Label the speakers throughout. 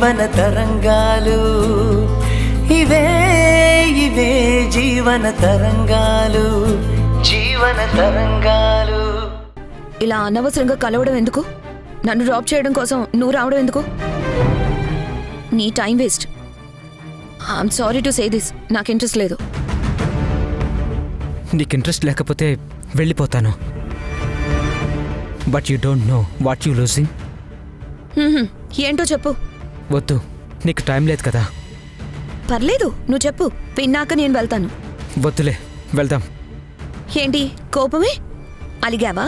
Speaker 1: జీవన తరంగాలు, ఇవే ఇవే జీవన తరంగాలు, జీవన తరంగాలు.
Speaker 2: ఇలా అనవసరంగా కలవడం ఎందుకు? నన్ను డ్రాప్ చేయడం కోసం నువ్వు రావడం ఎందుకు? నీ time waste. I'm sorry to say this, నాకు ఇంట్రెస్ట్ లేదు.
Speaker 3: నీకు ఇంట్రెస్ట్ లేకపోతే వెళ్ళిపోతాను. But you don't know what you losing.
Speaker 2: ఏంటో చెప్పు.
Speaker 3: వద్దు, నీకు టైం లేదు కదా.
Speaker 2: పర్లేదు, నువ్వు చెప్పు, విన్నాక నేను వెళ్తాను.
Speaker 3: వద్దులే, వెళ్దాం.
Speaker 2: ఏంటి కోపమే? అలిగావా?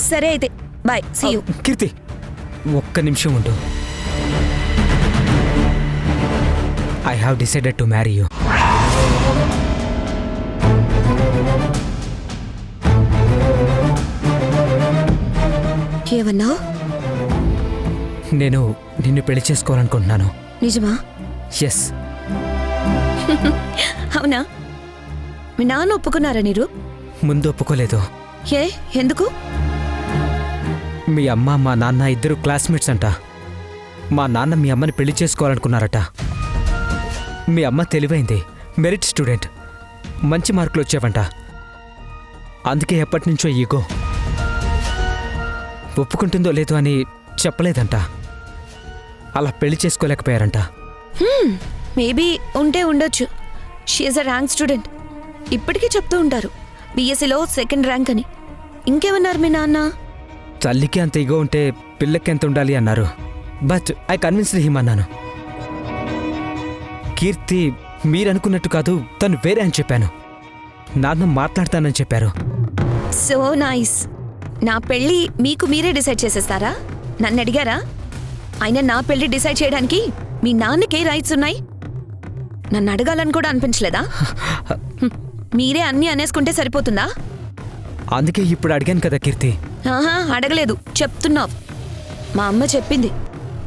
Speaker 2: సరే అయితే బాయ్, సీ యూ.
Speaker 3: కీర్తి, ఒక్క నిమిషం ఉండు. I have decided to marry you.
Speaker 2: ఏమన్నావు?
Speaker 3: నేను నిన్ను పెళ్లి చేసుకోవాలనుకుంటున్నాను.
Speaker 2: నిజమా?
Speaker 3: ఎస్.
Speaker 2: అవునా? మీ నాన్న ఒప్పుకున్నారా నీరు?
Speaker 3: ముందు ఒప్పుకోలేదు.
Speaker 2: ఏ ఎందుకు?
Speaker 3: మీ అమ్మ మా నాన్న ఇద్దరు క్లాస్మేట్స్ అంట. మా నాన్న మీ అమ్మని పెళ్లి చేసుకోవాలనుకున్నారట. మీ అమ్మ తెలివైంది, మెరిట్ స్టూడెంట్, మంచి మార్కులు వచ్చేవంట. అందుకే ఎప్పటి నుంచో ఈగో. ఒప్పుకుంటుందో లేదో అని చెప్పలేదంట. అలా పెళ్లి చేసుకోలేకపోయారంట.
Speaker 2: మేబీ ఉంటే ఉండొచ్చు. షీఈస్ అ ర్యాంక్ స్టూడెంట్. ఇప్పటికీ చెప్తూ ఉంటారు బీఎస్సీలో సెకండ్ ర్యాంక్ అని. ఇంకేమన్నారు మీ నాన్న?
Speaker 3: తల్లికి అంత ఈగో ఉంటే పిల్లకి ఎంత ఉండాలి అన్నారు. బట్ ఐ కన్విన్స్డ్ హిమ్ అన్నాను. కీర్తి మీరనుకున్నట్టు కాదు, తను వేరే అని చెప్పాను. నాన్న మాట్లాడతానని చెప్పారు.
Speaker 2: So nice. నా పెళ్ళి మీకు మీరే డిసైడ్ చేసేస్తారా? నన్ను అడిగారా? అయినా నా పెళ్లి డిసైడ్ చేయడానికి మీ నాన్నకే రైట్స్ ఉన్నాయి. నన్ను అడగాలని కూడా అనిపించలేదా? మీరే అన్నీ అనేసుకుంటే సరిపోతుందా?
Speaker 3: అందుకే ఇప్పుడు అడిగాను కదా కీర్తి.
Speaker 2: ఆహా, అడగలేదు, చెప్తున్నావు. మా అమ్మ చెప్పింది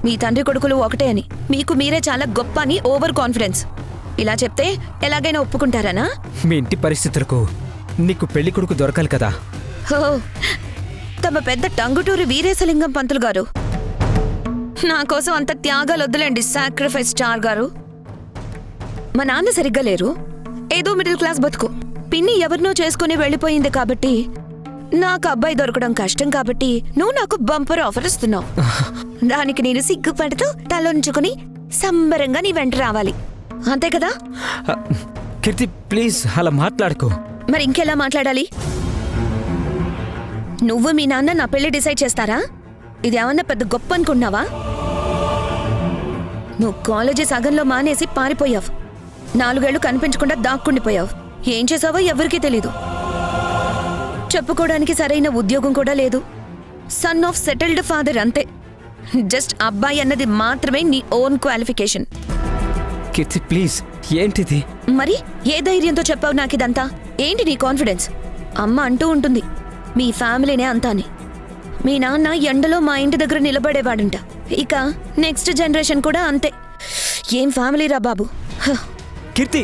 Speaker 2: మీ తండ్రి కొడుకులు ఒకటే అని. మీకు మీరే చాలా గొప్ప అని ఓవర్ కాన్ఫిడెన్స్. ఇలా చెప్తే ఎలాగైనా ఒప్పుకుంటారనా?
Speaker 3: మీ ఇంటి పరిస్థితులకు నీకు పెళ్లి కొడుకు దొరకాలి కదా.
Speaker 2: హో, తమ పెద్ద టంగుటూరి వీరేశలింగం పంతులు గారు. నా కోసం అంత త్యాగాలు వద్దులేండి సాక్రిఫైస్ స్టార్ గారు. మా నాన్న సరిగ్గా లేరు, ఏదో మిడిల్ క్లాస్ బతుకు. పిన్ని ఎవరినో చేసుకుని వెళ్ళిపోయింది కాబట్టి నాకు అబ్బాయి దొరకడం కష్టం కాబట్టి నువ్వు నాకు బంపర్ ఆఫర్ ఇస్తున్నావు. దానికి నేను సిగ్గుపడుతూ తలొంచుకుని సంబరంగా నీ వెంట రావాలి, అంతే కదా?
Speaker 3: కీర్తి ప్లీజ్ అలా మాట్లాడుకో.
Speaker 2: మరి ఇంకెలా మాట్లాడాలి? నువ్వు మీ నాన్న నా పెళ్లి డిసైడ్ చేస్తారా? ఇది ఏమన్నా పెద్ద గొప్ప అనుకున్నావా? నువ్వు కాలేజీ సగంలో మానేసి పారిపోయావు. 4 ఏళ్లు కనిపించకుండా దాక్కుండిపోయావు. ఏం చేసావో ఎవరికీ తెలీదు. చెప్పుకోవడానికి సరైన ఉద్యోగం కూడా లేదు. సన్ ఆఫ్ సెటిల్డ్ ఫాదర్, అంతే. జస్ట్ అబ్బాయి అన్నది మాత్రమే నీ ఓన్ క్వాలిఫికేషన్.
Speaker 3: కీర్తి ప్లీజ్, ఏంటిది?
Speaker 2: మరి ఏ ధైర్యంతో చెప్పావు నాకిదంతా? ఏంటి నీ కాన్ఫిడెన్స్? అమ్మ అంటూ ఉంటుంది మీ ఫ్యామిలీనే అంతా అని. మీ నాన్న ఎండలో మా ఇంటి దగ్గర నిలబడేవాడంట. ఇక నెక్స్ట్ జనరేషన్ కూడా అంతే. ఏం ఫ్యామిలీ రా బాబు.
Speaker 3: కీర్తి,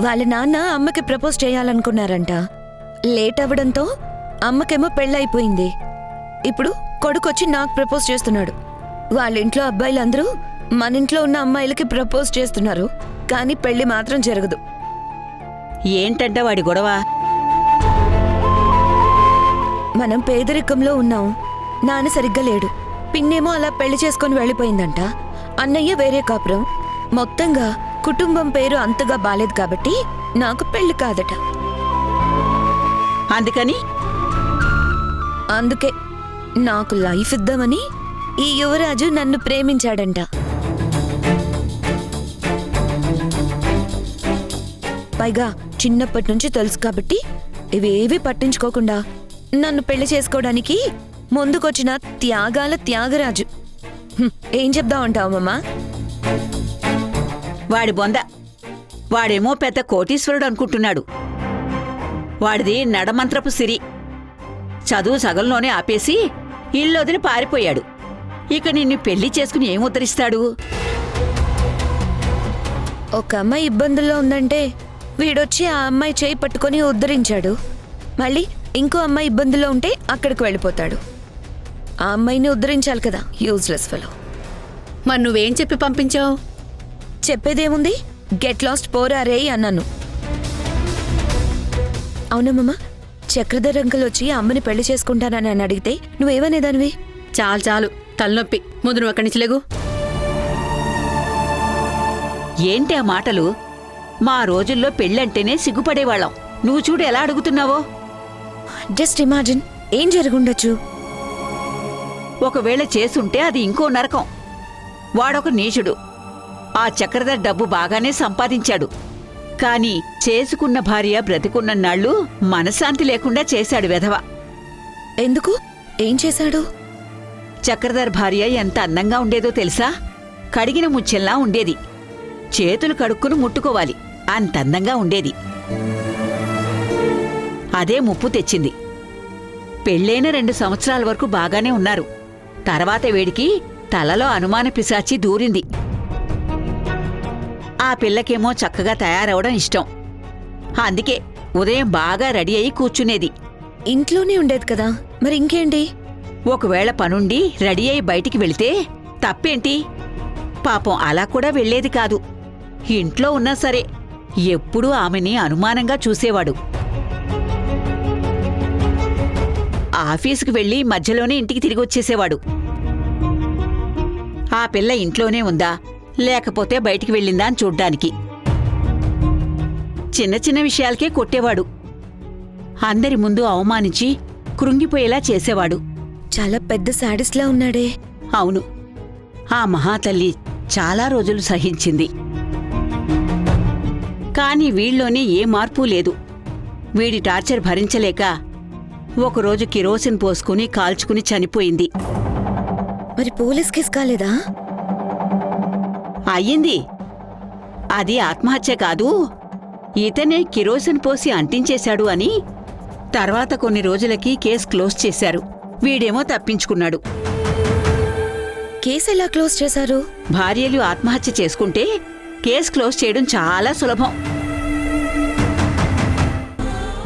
Speaker 2: వాళ్ళ నాన్న అమ్మకి ప్రపోజ్ చేయాలనుకున్నారంట. లేట్ అవ్వడంతో అమ్మకేమో పెళ్ళైపోయింది. ఇప్పుడు కొడుకొచ్చి నాకు ప్రపోజ్ చేస్తున్నాడు. వాళ్ళ ఇంట్లో అబ్బాయిలందరూ మన ఇంట్లో ఉన్న అమ్మాయిలకి ప్రపోజ్ చేస్తున్నారు, కానీ పెళ్లి మాత్రం జరగదు.
Speaker 4: ఏంటంటే వాడి గొడవ?
Speaker 2: మనం పేదరికంలో ఉన్నాం. నాన్న సరిగ్గా లేడు. పిన్నేమో అలా పెళ్లి చేసుకొని వెళ్ళిపోయిందంట. అన్నయ్య వేరే కాపురం. మొత్తంగా కుటుంబం పేరు అంతగా బాలేదు కాబట్టి నాకు పెళ్లి కాదట. అందుకే నాకు లైఫ్ ఇద్దామని ఈ యువరాజు నన్ను ప్రేమించాడంట. పైగా చిన్నప్పటి నుంచి తెలుసు కాబట్టి ఇవేవి పట్టించుకోకుండా నన్ను పెళ్లి చేసుకోవడానికి ముందుకొచ్చిన త్యాగాల త్యాగరాజు. ఏం చెప్దామంటావు మమ్మా?
Speaker 4: వాడి బొంద. వాడేమో పెద్ద కోటీశ్వరుడు అనుకుంటున్నాడు. వాడిది నడమంత్రపు సిరి. చదువు సగంలోనే ఆపేసి ఇల్లొదిలి పారిపోయాడు. ఇక నిన్ను పెళ్లి చేసుకుని ఏం ఉద్ధరిస్తాడు?
Speaker 2: ఒక అమ్మాయి ఇబ్బందుల్లో ఉందంటే వీడొచ్చి ఆ అమ్మాయి చేయి పట్టుకొని ఉద్ధరించాడు. మళ్ళీ ఇంకో అమ్మాయి ఇబ్బందులో ఉంటే అక్కడికి వెళ్ళిపోతాడు. ఆ అమ్మాయిని ఉద్ధరించాలి కదా, యూజ్లెస్ ఫెలో.
Speaker 5: మరి నువ్వేం చెప్పి పంపించావు?
Speaker 2: చెప్పేదేముంది, గెట్ లాస్ట్ పోరా రే అన్నాను. అవునమ్మా, చక్రధర్ అంకుల్ వచ్చి అమ్మని పెళ్లి చేసుకుంటానని అని అడిగితే నువ్వేమనేదానివి?
Speaker 5: చాలు చాలు, తలనొప్పి. ముందు నువ్వు అక్కడి నుంచి లేగు.
Speaker 4: ఏంటి ఆ మాటలు? మా రోజుల్లో పెళ్ళంటేనే సిగ్గుపడేవాళ్ళం. నువ్వు చూడు ఎలా అడుగుతున్నావో.
Speaker 2: జస్ట్ ఇమాజిన్, ఏం జరుగుండొచ్చు?
Speaker 4: ఒకవేళ చేసుంటే అది ఇంకో నరకం. వాడొక నీచుడు. ఆ చక్రధర్ డబ్బు బాగానే సంపాదించాడు. కాని చేసుకున్న భార్య బ్రతికున్నన్నాళ్ళు మనశ్శాంతి లేకుండా చేశాడు వెధవ.
Speaker 2: ఎందుకు? ఏం చేశాడు?
Speaker 4: చక్రధర్ భార్య ఎంత అందంగా ఉండేదో తెలుసా? కడిగిన ముచ్చెల్లా ఉండేది. చేతులు కడుక్కుని ముట్టుకోవాలి, అంత అందంగా ఉండేది. అదే ముప్పు తెచ్చింది. పెళ్ళైన 2 సంవత్సరాల వరకు బాగానే ఉన్నారు. తర్వాత వేడికి తలలో అనుమాన పిశాచి దూరింది. ఆ పిల్లకేమో చక్కగా తయారవడం ఇష్టం. అందుకే ఉదయం బాగా రెడీ అయి కూర్చునేది.
Speaker 2: ఇంట్లోనే ఉండేది కదా, మరి ఇంకేంటి?
Speaker 4: ఒకవేళ పనుండి రెడీ అయి బయటికి వెళితే తప్పేంటి? పాపం అలా కూడా వెళ్లేది కాదు. ఇంట్లో ఉన్నా సరే ఎప్పుడూ ఆమెని అనుమానంగా చూసేవాడు. ఆఫీసుకు వెళ్లి మధ్యలోనే ఇంటికి తిరిగొచ్చేసేవాడు. ఆ పిల్ల ఇంట్లోనే ఉందా లేకపోతే బయటికి వెళ్ళిందా అని చూడ్డానికి. చిన్న చిన్న విషయాలకే కొట్టేవాడు. అందరి ముందు అవమానించి కృంగిపోయేలా చేసేవాడు.
Speaker 2: చాలా పెద్ద శాడిస్ట్లా ఉన్నాడే.
Speaker 4: అవును, ఆ మహాతల్లి చాలా రోజులు సహించింది. కాని వీళ్ళలోనే ఏ మార్పు లేదు. వీడి టార్చర్ భరించలేక ఒకరోజు కిరోసిన్ పోసుకుని కాల్చుకుని చనిపోయింది.
Speaker 2: మరి పోలీస్ కేసు కాలేదా?
Speaker 4: అయ్యింది. అది ఆత్మహత్య కాదు, ఇతనే కిరోసిన్ పోసి అంటించేశాడు అని. తర్వాత కొన్ని రోజులకి కేసు క్లోజ్ చేశారు. వీడేమో తప్పించుకున్నాడు.
Speaker 2: కేసు ఎలా క్లోజ్ చేశారు?
Speaker 4: భార్యలు ఆత్మహత్య చేసుకుంటే కేసు క్లోజ్ చేయడం చాలా సులభం.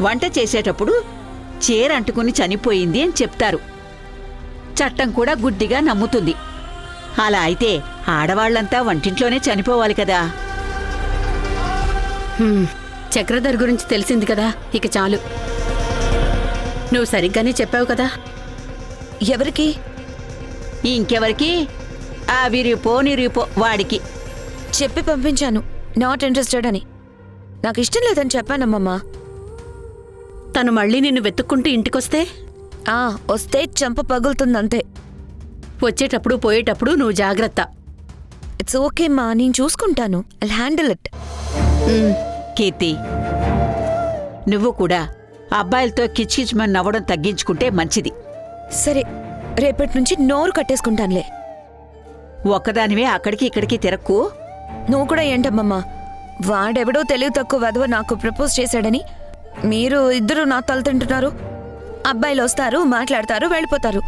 Speaker 4: వంట చేసేటప్పుడు చీర అంటుకుని చనిపోయింది అని చెప్తారు. చట్టం కూడా గుడ్డిగా నమ్ముతుంది. అలా అయితే ఆడవాళ్లంతా వంటింట్లోనే చనిపోవాలి కదా.
Speaker 5: చక్రధర్ గురించి తెలిసింది కదా, ఇక చాలు. నువ్వు సరిగ్గానే చెప్పావు కదా.
Speaker 2: ఎవరికి?
Speaker 4: ఇంకెవరికి? ఆ విరిపో నిరిపో వాడికి
Speaker 2: చెప్పి పంపించాను, నాట్ ఇంట్రెస్టెడ్ అని. నాకు ఇష్టం లేదని చెప్పానమ్మమ్మా.
Speaker 5: తను మళ్ళీ నిన్ను వెతుక్కుంటూ ఇంటికొస్తే?
Speaker 2: వస్తే చంప పగులుతుందంతే.
Speaker 5: వచ్చేటప్పుడు పోయేటప్పుడు నువ్వు జాగ్రత్త.
Speaker 2: ఇట్స్ ఓకే మా, నేను చూసుకుంటాను. I'll handle it.
Speaker 4: కీర్తి, నువ్వు కూడా అబ్బాయిలతో కిచ్కిచ్మని నవ్వడం తగ్గించుకుంటే మంచిది.
Speaker 2: సరే, రేపటి నుంచి నోరు కట్టేసుకుంటానులే.
Speaker 4: ఒక్కదానివే అక్కడికి ఇక్కడికి తిరక్కు.
Speaker 2: నువ్వు కూడా ఏంటమ్మమ్మా, వాడెవడో తెలివి తక్కువ వధవ నాకు ప్రపోజ్ చేశాడని మీరు ఇద్దరు నా తల తింటున్నారు. అబ్బాయిలు వస్తారు, మాట్లాడతారు, వెళ్ళిపోతారు.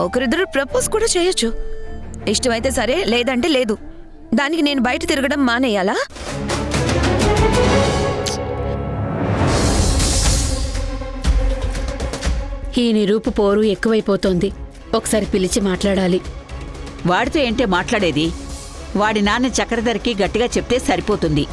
Speaker 2: ఒకరిద్దరు ప్రపోజ్ కూడా చేయొచ్చు. ఇష్టమైతే సరే, లేదంటే లేదు. దానికి నేను బయట తిరగడం మానేయాలా?
Speaker 5: ఈ నిరూపు పోరు ఎక్కువైపోతోంది. ఒకసారి పిలిచి మాట్లాడాలి.
Speaker 4: వాడితో ఏంటే మాట్లాడేది? వాడి నాన్న చక్రధర్కి గట్టిగా చెప్తే సరిపోతుంది.